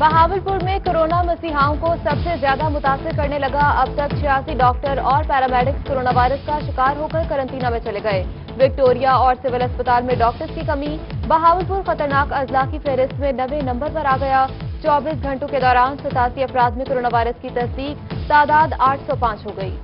बहावलपुर में कोरोना मसीहाओं को सबसे ज्यादा मुतासिर करने लगा। अब तक 86 डॉक्टर और पैरामेडिक्स कोरोना वायरस का शिकार होकर करंटीना में चले गए। विक्टोरिया और सिविल अस्पताल में डॉक्टर्स की कमी। बहावलपुर खतरनाक अजला की फहरिस्त में 9वें नंबर पर आ गया। 24 घंटों के दौरान 87 अफराद में कोरोना वायरस की तस्दीक, तादाद 805 हो गई।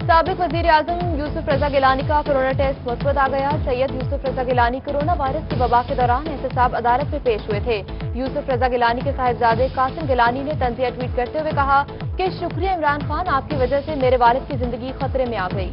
साबिक वजीर आजम यूसुफ रजा गिलानी का कोरोना टेस्ट मुस्बत आ गया। सैयद यूसुफ रजा गिलानी कोरोना वायरस की वबा के दौरान एहतसाब अदालत में पेश हुए थे। यूसुफ रजा गिलानी के साहिबजादे कासिम गिलानी ने तंजिया ट्वीट करते हुए कहा कि शुक्रिया इमरान खान, आपकी वजह से मेरे वालिद की जिंदगी खतरे में आ गई।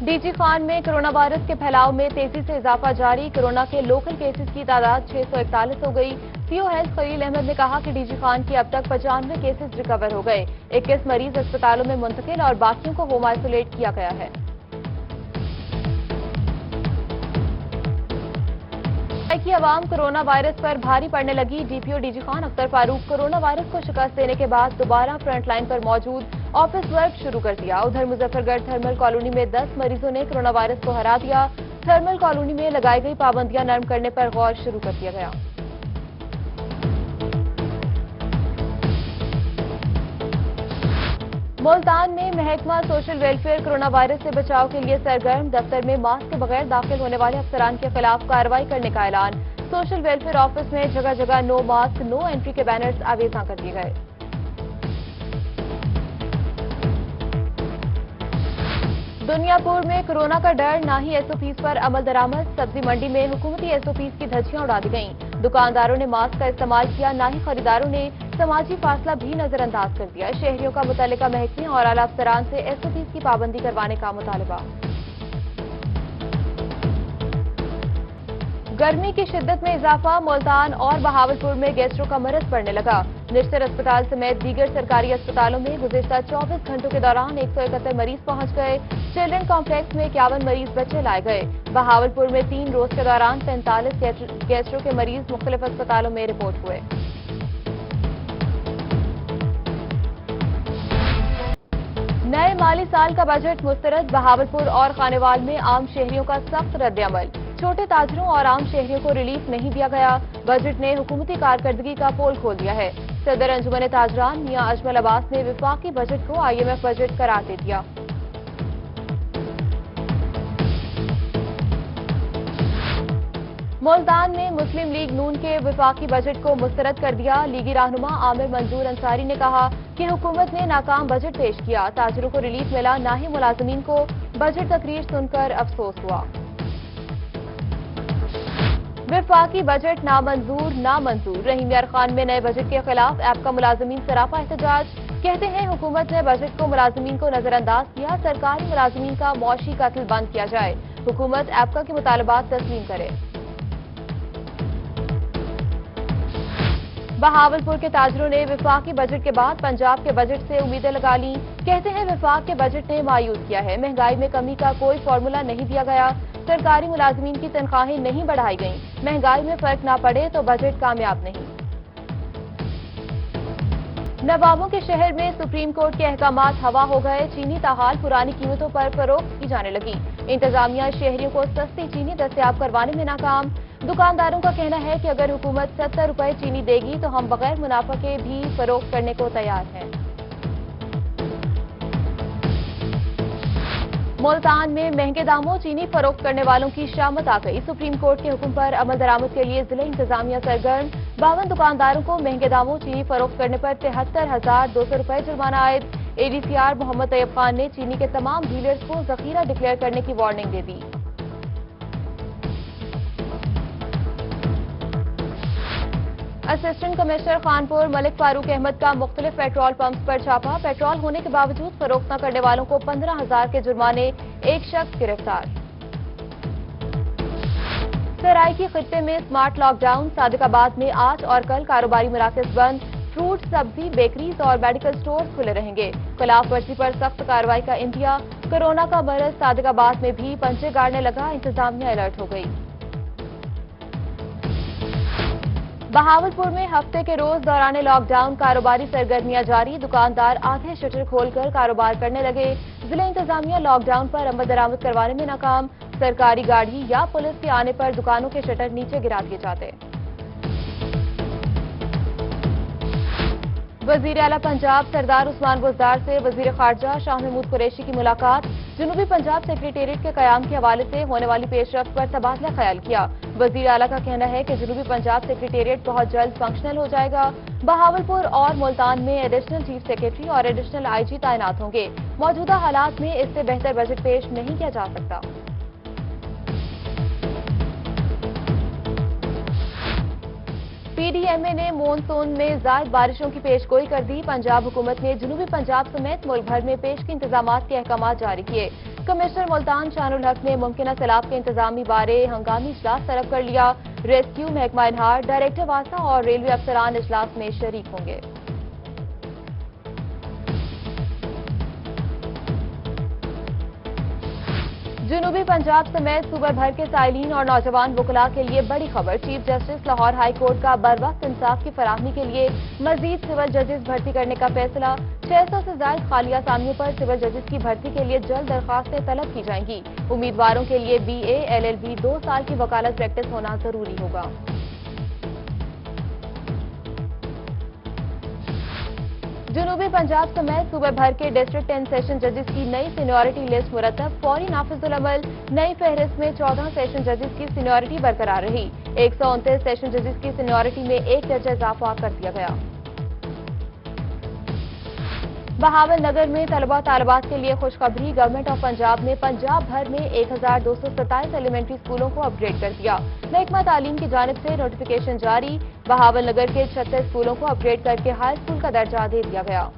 डीजी खान में कोरोना वायरस के फैलाव में तेजी से इजाफा जारी। कोरोना के लोकल केसेस की तादाद 641 हो गई। सीओ हेल्थ खलील अहमद ने कहा कि डीजी खान की अब तक 95 केसेस रिकवर हो गए। 21 मरीज अस्पतालों में मुंतकिल और बाकियों को होम आइसोलेट किया गया है। की अवाम कोरोना वायरस पर भारी पड़ने लगी। DPO DG Khan Akhtar Farooq corona virus को शिकस्त देने के बाद दोबारा फ्रंट लाइन पर मौजूद ऑफिस वर्क शुरू कर दिया। उधर मुजफ्फरगढ़ थर्मल कॉलोनी में 10 मरीजों ने कोरोना वायरस को हरा दिया। थर्मल कॉलोनी में लगाई गई पाबंदियां नरम करने पर गौर शुरू कर दिया गया। मुल्तान में महकमा सोशल वेलफेयर कोरोना वायरस से बचाव के लिए सरगर्म। दफ्तर में मास्क के बगैर दाखिल होने वाले अफसरान के खिलाफ कार्रवाई करने का ऐलान। सोशल वेलफेयर ऑफिस में जगह जगह नो मास्क नो एंट्री के बैनर्स आवेजा कर दिए गए। दुनियापुर में कोरोना का डर, ना ही एसओपीज पर अमल दरामद। सब्जी मंडी में हुकूमती एसओपीज की धज्जियां उड़ा दी गईं। दुकानदारों ने मास्क का इस्तेमाल किया, ना ही खरीदारों ने। समाजी फासला भी नजरअंदाज कर दिया। शहरियों का मुतल्लिका महकमे और आला अफसरान से एसओपीज की पाबंदी करवाने का मुतालबा। गर्मी की शिद्दत में इजाफा। मुल्तान और बहावलपुर में गैस्ट्रो का मरज बढ़ने लगा। निश्चित अस्पताल समेत दीगर सरकारी अस्पतालों में गुज़िश्ता 24 घंटों के दौरान 171 मरीज पहुंच गए। चिल्ड्रन कॉम्प्लेक्स में 51 मरीज बच्चे लाए गए। बहावलपुर में 3 रोज के दौरान 45 गैस्ट्रो के मरीज मुख्तलिफ अस्पतालों में रिपोर्ट हुए। नए माली साल का बजट मुस्तरद। बहावलपुर और खानेवाल में आम शहरियों का सख्त रद्द-ए-अमल। छोटे ताजरों और आम शहरियों को रिलीफ नहीं दिया गया। बजट ने हुकूमती कारकर्दगी का पोल खोल दिया है। सदर अंजुमन ताजरान मियां अजमल अब्बास ने विफाकी बजट को IMF बजट करार दे दिया। मुल्तान में मुस्लिम लीग नून के विफाकी बजट को मुस्तरद कर दिया। लीगी रहनुमा आमिर मंजूर अंसारी ने कहा कि हुकूमत ने नाकाम बजट पेश किया। ताजरों को रिलीफ मिला, ना ही मुलाजमीन को। बजट तकरीर सुनकर अफसोस हुआ। विफाकी बजट नामंजूर। रहीम यार खान में नए बजट के खिलाफ ऐप का मुलाजमीन सरापा एहतजाज। कहते हैं हुकूमत ने बजट को मुलाजमीन को नजरअंदाज किया। सरकारी मुलाजमीन का मौशी कत्ल बंद किया जाए। हुकूमत ऐपका के मुतालबात तस्लीम करे। बहावलपुर के ताजरों ने विफाकी बजट के बाद पंजाब के बजट से उम्मीदें लगा ली। कहते हैं विफाक के बजट ने मायूस किया है। महंगाई में कमी का कोई फॉर्मूला नहीं दिया गया। सरकारी मुलाजमीन की तनख्वाहें नहीं बढ़ाई गईं। महंगाई में फर्क ना पड़े तो बजट कामयाब नहीं। नवाबों के शहर में सुप्रीम कोर्ट के अहकामात हवा हो गए। चीनी ताहाल पुरानी कीमतों पर फरोख्त की जाने लगी। इंतजामिया शहरियों को सस्ती चीनी दस्तयाब करवाने में नाकाम। दुकानदारों का कहना है कि अगर हुकूमत 70 रुपए चीनी देगी तो हम बगैर मुनाफा के भी फरोख्त करने को तैयार हैं। मुल्तान में महंगे दामों चीनी फरोख्त करने वालों की शामत आ गई। सुप्रीम कोर्ट के हुक्म पर अमल दरामद के लिए जिला इंतजामिया सरगर्म। 52 दुकानदारों को महंगे दामों चीनी फरोख्त करने पर 73,200 रुपए जुर्माना आयद। ADCR मोहम्मद तैयब खान ने चीनी के तमाम डीलर्स को जखीरा डिक्लेयर करने की वार्निंग दे दी। असिस्टेंट कमिश्नर खानपुर मलिक फारूक अहमद का मुख्तलिफ पेट्रोल पंप्स पर छापा। पेट्रोल होने के बावजूद फरोख्त न करने वालों को 15,000 के जुर्माने। एक शख्स गिरफ्तार। सराइकी खित्ते में स्मार्ट लॉकडाउन। सादिकाबाद में आज और कल कारोबारी मराकज बंद। फ्रूट, सब्जी, बेकरीज और मेडिकल स्टोर्स खुले रहेंगे। खिलाफ वर्जी पर सख्त कार्रवाई का इंदिया। कोरोना का मरज सादिकाबाद में भी पंजे गाड़ने लगा। इंतजामिया अलर्ट हो गई। बहावलपुर में हफ्ते के रोज दौरान लॉकडाउन कारोबारी सरगर्मियां जारी, दुकानदार आधे शटर खोलकर कारोबार करने लगे। जिला इंतजामिया लॉकडाउन पर अमल दरामद करवाने में नाकाम, सरकारी गाड़ी या पुलिस के आने पर दुकानों के शटर नीचे गिरा दिए जाते। वजीर आला पंजाब सरदार उस्मान बुज़दार से वजीर खारजा शाह महमूद कुरैशी की मुलाकात, जनूबी पंजाब सेक्रेटेरिएट के कयाम के हवाले से होने वाली पेशरफ्त पर तबादला ख्याल किया। वजीर आला का कहना है कि जनूबी पंजाब सेक्रेटेरिएट बहुत जल्द फंक्शनल हो जाएगा। बहावलपुर और मुल्तान में एडिशनल चीफ सेक्रेटरी और एडिशनल आईजी तैनात होंगे। मौजूदा हालात में इससे बेहतर बजट पेश नहीं किया जा सकता। पीडीएमए ने मानसून में ज़ायद बारिशों की पेशगोई कर दी। पंजाब हुकूमत ने जनूबी पंजाब समेत मुल्क भर में पेश की इंतजामात के अहकाम जारी किए। कमिश्नर मुल्तान शानुल हक ने मुमकिन सैलाब के इंतजामी बारे हंगामी इजलास तलब कर लिया। रेस्क्यू, महकमा इनहार, डायरेक्टर वासा और रेलवे अफसरान इजलास में शरीक होंगे। जनूबी पंजाब समेत सूबे भर के साइलिन और नौजवान वकला के लिए बड़ी खबर। Chief justice Lahore high court का बरवक्त इंसाफ की फराहमी के लिए मजीद सिविल जजेस भर्ती करने का फैसला। 600 से ज्यादा खाली आसामियों पर सिविल जजेस की भर्ती के लिए जल्द दरखास्तें तलब की जाएंगी। उम्मीदवारों के लिए BA, LLB 2 साल की वकालत प्रैक्टिस होना जरूरी होगा। जनूबी पंजाब समेत सूबे भर के डिस्ट्रिक्ट एंड सेशन जजेस की नई सीनियरिटी लिस्ट मुरतब, फौरी नाफिजुल अमल। नई फहरिस्त में 14 सेशन जजेस की सीनियरिटी बरकरार रही। 129 सेशन जजेस की सीनियरिटी में 1 दर्जा इजाफा कर दिया गया। बहावल नगर में तलबा तालिबात के लिए खुशखबरी, गवर्नमेंट ऑफ पंजाब ने पंजाब भर में 1227 एलिमेंट्री स्कूलों को अपग्रेड कर दिया। महकमा तालीम की जानिब से नोटिफिकेशन जारी, बहावल नगर के 36 स्कूलों को अपग्रेड करके हाई स्कूल का दर्जा दे दिया गया।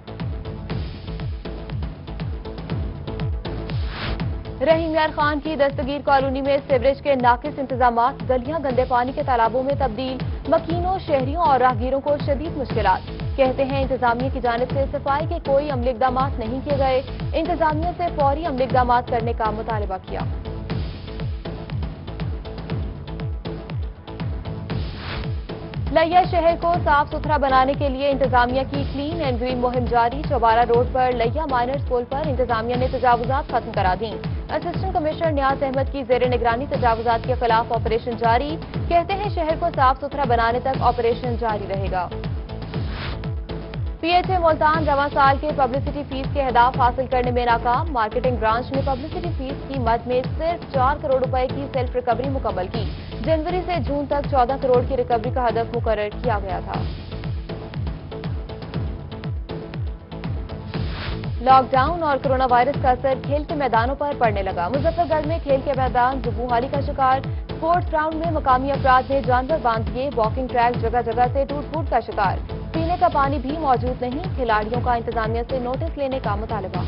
रहीम यार खान की दस्तगीर कॉलोनी में सीवरेज के नाकिस इंतजामात, गलियां गंदे पानी के तालाबों में तब्दील, मकीनों, शहरियों और राहगीरों को शदीद मुश्किलात। कहते हैं इंतजामिया की जानिब से सफाई के कोई अमली इकदामात नहीं किए गए। इंतजामिया से फौरी अमली इकदामात करने का मुतालबा किया। लैया शहर को साफ सुथरा बनाने के लिए इंतजामिया की क्लीन एंड ग्रीन मुहिम जारी। चौबारा रोड पर लैया माइनर्स पुल पर इंतजामिया ने तजावुजात खत्म करा दी। असिस्टेंट कमिश्नर नियाज अहमद की जेर निगरानी तजावुजात के खिलाफ ऑपरेशन जारी। कहते हैं शहर को साफ सुथरा बनाने तक ऑपरेशन जारी रहेगा। PHA मुल्तान रवां साल के पब्लिसिटी फीस के अहदाफ हासिल करने में नाकाम। मार्केटिंग ब्रांच ने पब्लिसिटी फीस की मद में सिर्फ 4 करोड़ रुपए की सेल्फ रिकवरी मुकम्मल की। जनवरी से जून तक 14 करोड़ की रिकवरी का हदफ मुकर्रर किया गया था। लॉकडाउन और कोरोना वायरस का असर खेल के मैदानों पर पड़ने लगा। मुजफ्फरगढ़ में खेल के मैदान जुबूहाली का शिकार, स्पोर्ट्स ग्राउंड में मकामी अफराद ने जानवर बांध दिए। वॉकिंग ट्रैक जगह जगह से टूट फूट का शिकार, पीने का पानी भी मौजूद नहीं। खिलाड़ियों का इंतजामिया से नोटिस लेने का मुतालबा।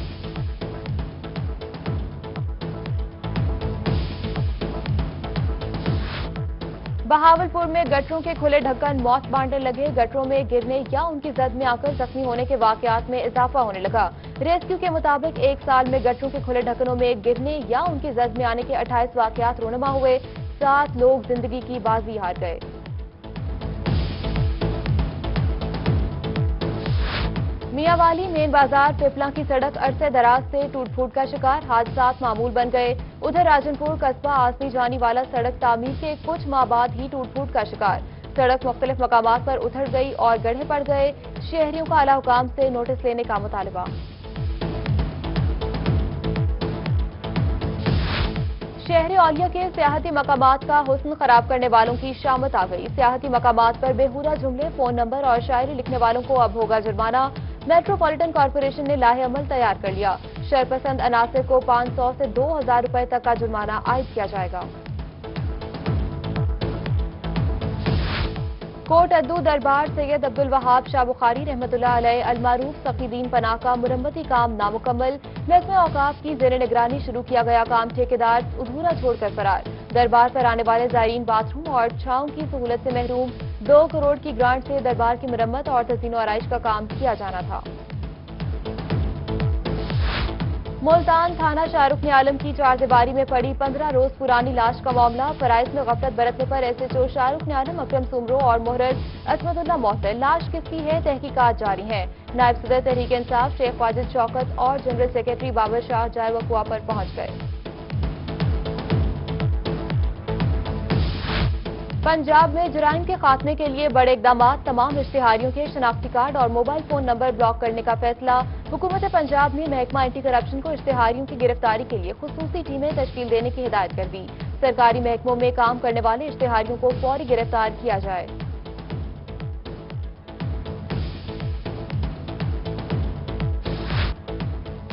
बहावलपुर में गटरों के खुले ढक्कन मौत बांटने लगे। गटरों में गिरने या उनकी जद में आकर जख्मी होने के वाकयात में इजाफा होने लगा। रेस्क्यू के मुताबिक 1 साल में गटरों के खुले ढक्कनों में गिरने या उनकी जद में आने के 28 वाकयात रूनुमा हुए। 7 लोग जिंदगी की बाजी हार गए। मियावाली मेन बाजार पिपला की सड़क अरसे दराज से टूट फूट का शिकार, हादसात मामूल बन गए। उधर राजनपुर कस्बा आसमी जाने वाला सड़क तामीर के कुछ माह बाद ही टूट फूट का शिकार। सड़क मुख्तलिफ मकामात पर उधड़ गई और गड्ढे पड़ गए। शहरियों का आला हुकाम से नोटिस लेने का मुतालबा। शहर औलिया के सियाहती मकामात का हुस्न खराब करने वालों की शामत आ गई। सियाहती मकामात पर बेहुदा जुमले, फोन नंबर और शायरी लिखने वालों को अब होगा जुर्माना। मेट्रोपॉलिटन कॉर्पोरेशन ने लाहे अमल तैयार कर लिया। शरपसंद अनासर को 500 से 2000 रुपए तक का जुर्माना आयद किया जाएगा। कोट अद्दू दरबार सैयद अब्दुल वहाब शाह बुखारी रहमतुल्लाह अलैह अलमारूफ सखीदीन पनाह का मुरम्मती काम नामुकम्मल। महकमा औकाफ की जेर निगरानी शुरू किया गया काम ठेकेदार अधूरा छोड़कर फरार। दरबार पर आने वाले जायरीन बाथरूम और छांव की सहूलत से महरूम। 2 करोड़ की ग्रांट से दरबार की मुरम्मत और तज़ीन और आराइश का काम किया जाना था। मुल्तान थाना शाहरुख ने आलम की चारदीवारी में पड़ी 15 रोज पुरानी लाश का मामला। फराइज में गफलत बरतने पर एसएचओ शाहरुख ने आलम, अकरम सुमरो और मोहरर असमतुल्ला मोहतर लाश किसकी है, तहकीकात जारी है। नायब सदर तहरीक इंसाफ शेख वाजिद शौकत और जनरल सेक्रेटरी बाबर शाह जाए वकुआ पर पहुंच गए। पंजाब में जुराइम के खात्मे के लिए बड़े इकदाम, तमाम इश्तिहारियों के शनाख्ती कार्ड और मोबाइल फोन नंबर ब्लॉक करने का फैसला। हुकूमत पंजाब ने महकमा एंटी करप्शन को इश्तिहारियों की गिरफ्तारी के लिए खुसूसी टीमें तश्कील देने की हिदायत कर दी। सरकारी महकमों में काम करने वाले इश्तिहारियों को फौरी गिरफ्तार किया जाए।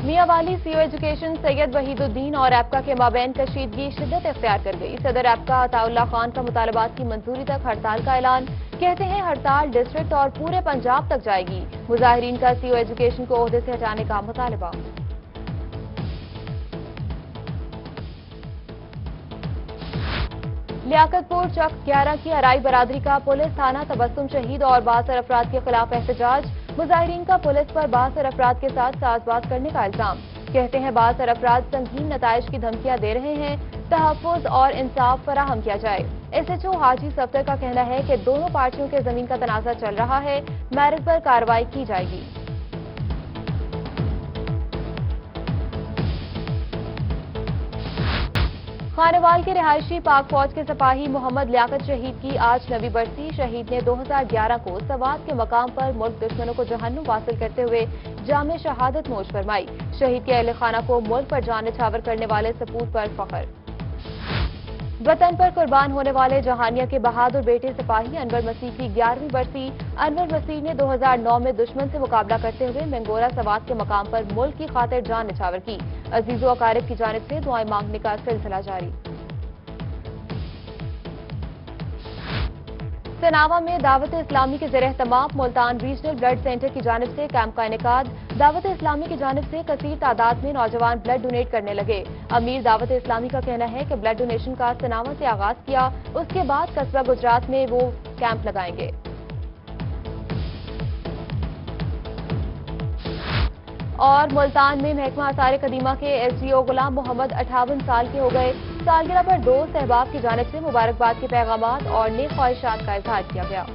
मियांवाली सीओ एजुकेशन सैयद वहीदुद्दीन और एप्का के माबैन कशीदगी शिद्दत इख्तियार कर गई। सदर एप्का अताउल्लाह खान का मुतालबात की मंजूरी तक हड़ताल का ऐलान। कहते हैं हड़ताल डिस्ट्रिक्ट और पूरे पंजाब तक जाएगी। मुजाहिरीन का सीओ एजुकेशन को ओहदे से हटाने का मुतालबा। लियाकतपुर चक 11 की अराई बरादरी का पुलिस थाना तबस्सुम शहीद और बासर अफराद के खिलाफ एहतजाज। मुजाहिरीन का पुलिस पर बासर अफराद के साथ साजबाज करने का इल्जाम। कहते हैं बासर अफराद संगीन नताइज की धमकियां दे रहे हैं, तहफ्फुज और इंसाफ फराहम किया जाए। एसएचओ हाजी सफ्तर का कहना है कि दोनों पार्टियों के जमीन का तनाजा चल रहा है, मेरिट पर कार्रवाई की जाएगी। खानेवाल के रिहायशी पाक फौज के सिपाही मोहम्मद लियाकत शहीद की आज नवी बरसी। शहीद ने 2011 को सवात के मकाम पर मुल्क दुश्मनों को जहन्नुम वासिल करते हुए जामे शहादत नोश फरमाई। शहीद के अहले खाना को मुल्क पर जान निछावर करने वाले सपूत पर फख्र। वतन पर कुर्बान होने वाले जहानिया के बहादुर बेटे सिपाही अनवर मसीह की 11वीं बरसी। अनवर मसीह ने 2009 में दुश्मन से मुकाबला करते हुए मंगोरा सवात के मकाम पर मुल्क की खातिर जान निछावर की। अजीजो अकारिब की जानिब से दुआएं मांगने का सिलसिला जारी। सनावा में दावत इस्लामी के ज़रिए तमाम मुल्तान रीजनल ब्लड सेंटर की जानिब से कैंप का इनेकाद। दावत इस्लामी की जानिब से कसीर तादाद में नौजवान ब्लड डोनेट करने लगे। अमीर दावत इस्लामी का कहना है कि ब्लड डोनेशन का सनावा से आगाज किया, उसके बाद कस्बा गुजरात में वो कैंप लगाएंगे। और मुल्तान में महकमा आसार कदीमा के एसडीओ गुलाम मोहम्मद 58 साल के हो गए। सालगिरह पर दोस्त अहबाब की जानिब से मुबारकबाद के पैगामात और नेक ख्वाहिशात का इजहार किया गया।